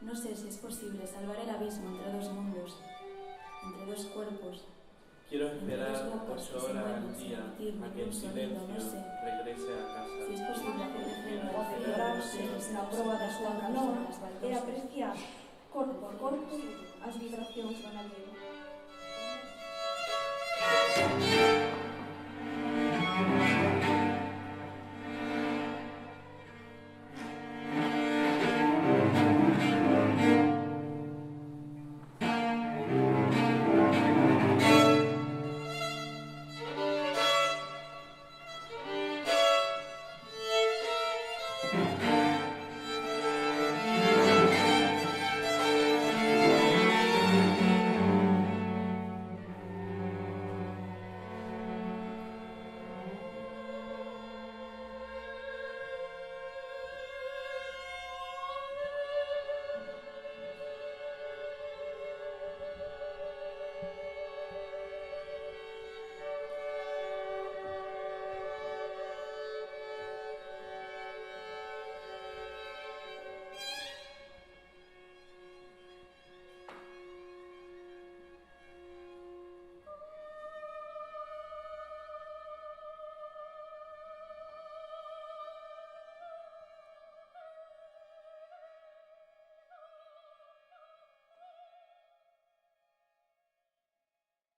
No sé si es posible salvar el abismo entre dos mundos, entre dos cuerpos. Quiero esperar Entre dos bocas 8 que se horas mueven al sin día emitir a que ningún el sonido, no silencio sé. regrese a casa. Si es posible hacerle frente O al frío, celebrarse na proba da súa canoa e baldosas. apreciar corpo a corpo as vibracións do navio.